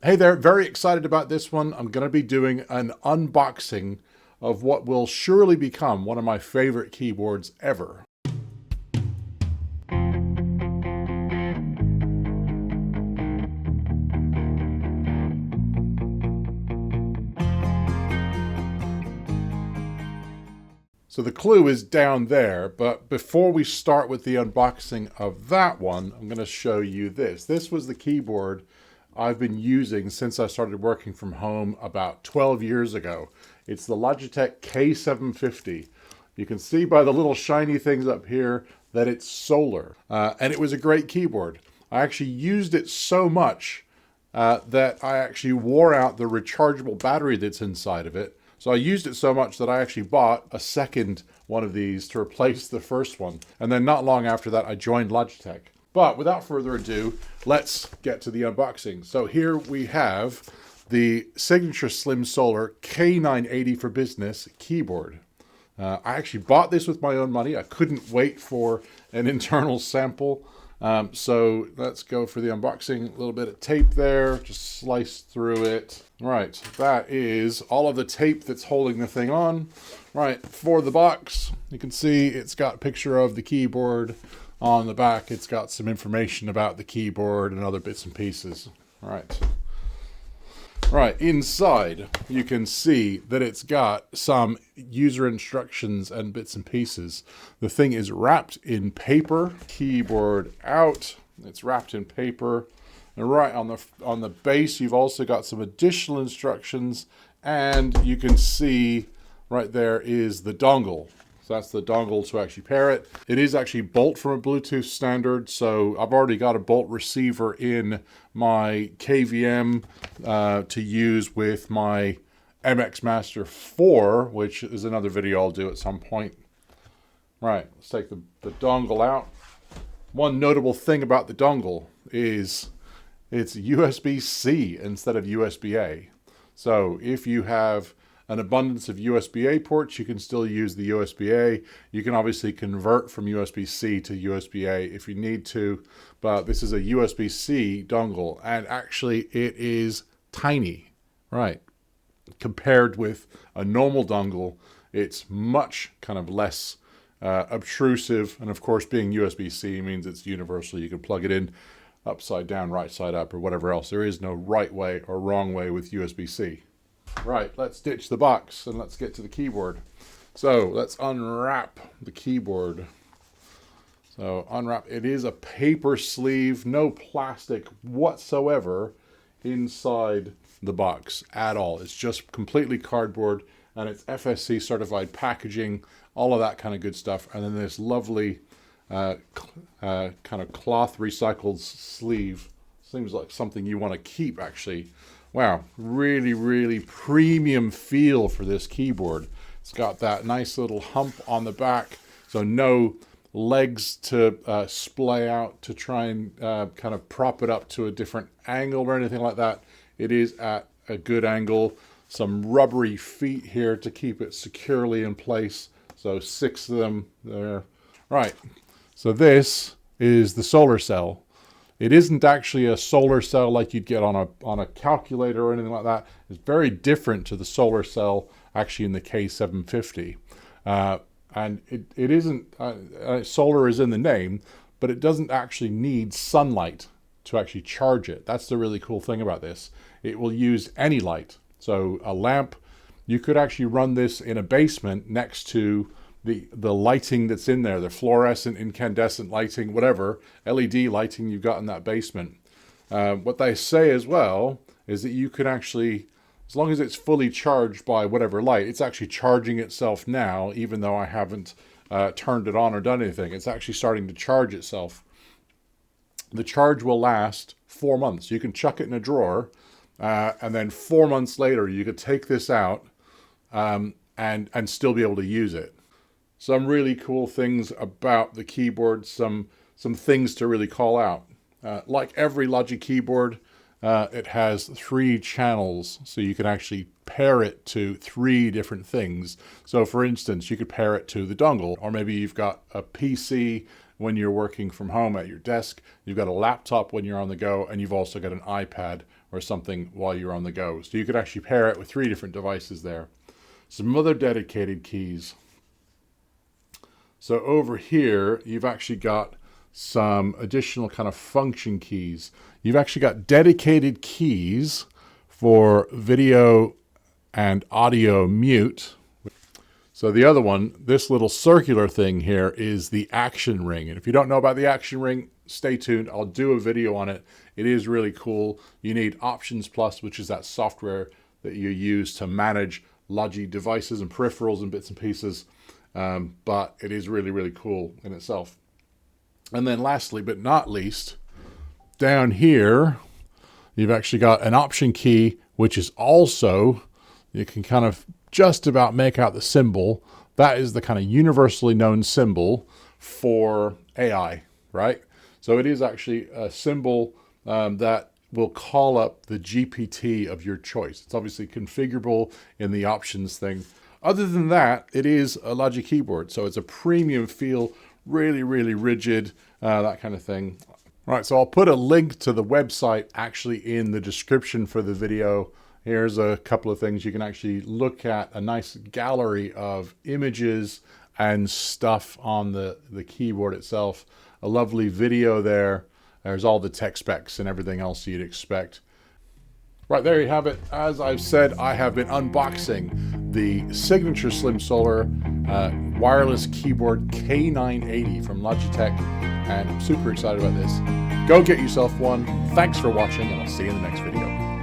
Hey there, very excited about this one. I'm going to be doing an unboxing of what will surely become one of my favorite keyboards ever. So the clue is down there, but before we start with the unboxing of that one, I'm going to show you this. This was the keyboard I've been using since I started working from home about 12 years ago. It's the Logitech K750. You can see by the little shiny things up here that it's solar, and it was a great keyboard. I actually used it so much that I actually wore out the rechargeable battery that's inside of it. So I used it so much that I actually bought a second one of these to replace the first one. And then not long after that, I joined Logitech. But without further ado, let's get to the unboxing. So here we have the Signature Slim Solar K980 for Business keyboard. I actually bought this with my own money. I couldn't wait for an internal sample. So let's go for the unboxing. A little bit of tape there, just slice through it. Right, that is all of the tape that's holding the thing on. Right, for the box, you can see it's got a picture of the keyboard. On the back, it's got some information about the keyboard and other bits and pieces. Right, inside, you can see that it's got some user instructions and bits and pieces. The thing is wrapped in paper. Keyboard out, it's wrapped in paper. And right on the base, you've also got some additional instructions, and you can see right there is the dongle. So that's the dongle to actually pair it. It is actually Bolt from a Bluetooth standard, so I've already got a Bolt receiver in my KVM to use with my MX Master 4, which is another video I'll do at some point. Right, let's take the dongle out. One notable thing about the dongle is it's USB-C instead of USB-A. So if you have an abundance of USB-A ports, you can still use the USB-A. You can obviously convert from USB-C to USB-A if you need to, but this is a USB-C dongle, and actually it is tiny, right? Compared with a normal dongle, it's much kind of less obtrusive, and of course being USB-C means it's universal. You can plug it in upside down, right side up, or whatever else. There is no right way or wrong way with USB-C. Right, let's ditch the box and let's get to the keyboard. So let's unwrap the keyboard. So unwrap, it is a paper sleeve, no plastic whatsoever inside the box at all. It's just completely cardboard, and it's FSC certified packaging, all of that kind of good stuff. And then this lovely kind of cloth recycled sleeve. Seems like something you want to keep, actually. Wow, really, really premium feel for this keyboard. It's got that nice little hump on the back, so no legs to splay out to try and kind of prop it up to a different angle or anything like that. It is at a good angle. Some rubbery feet here to keep it securely in place. So 6 of them there. Right, so this is the solar cell. It isn't actually a solar cell like you'd get on a calculator or anything like that. It's very different to the solar cell actually in the K750. And it isn't, solar is in the name, but it doesn't actually need sunlight to actually charge it. That's the really cool thing about this. It will use any light. So a lamp, you could actually run this in a basement next to the lighting that's in there, the fluorescent, incandescent lighting, whatever, LED lighting you've got in that basement. What they say as well is that you can actually, as long as it's fully charged by whatever light, it's actually charging itself now, even though I haven't turned it on or done anything. It's actually starting to charge itself. The charge will last 4 months. You can chuck it in a drawer, and then 4 months later, you could take this out and still be able to use it. Some really cool things about the keyboard, some things to really call out. Like every Logi keyboard, it has 3 channels, so you can actually pair it to 3 different things. So for instance, you could pair it to the dongle, or maybe you've got a PC when you're working from home at your desk, you've got a laptop when you're on the go, and you've also got an iPad or something while you're on the go. So you could actually pair it with 3 different devices there. Some other dedicated keys. So over here, you've actually got some additional kind of function keys. You've actually got dedicated keys for video and audio mute. So the other one, this little circular thing here, is the Action Ring. And if you don't know about the Action Ring, stay tuned. I'll do a video on it. It is really cool. You need Options Plus, which is that software that you use to manage Logi devices and peripherals and bits and pieces. But it is really, really cool in itself. And then lastly, but not least, down here, you've actually got an option key, which is also, you can kind of just about make out the symbol. That is the kind of universally known symbol for AI, right? So it is actually a symbol that will call up the GPT of your choice. It's obviously configurable in the options thing. Other than that, it is a Logi keyboard. So it's a premium feel, really, really rigid, that kind of thing. Right, so I'll put a link to the website actually in the description for the video. Here's a couple of things. You can actually look at a nice gallery of images and stuff on the keyboard itself. A lovely video there. There's all the tech specs and everything else you'd expect. Right, there you have it. As I've said, I have been unboxing the Signature Slim Solar wireless keyboard K980 from Logitech, and I'm super excited about this. Go get yourself one. Thanks for watching, and I'll see you in the next video.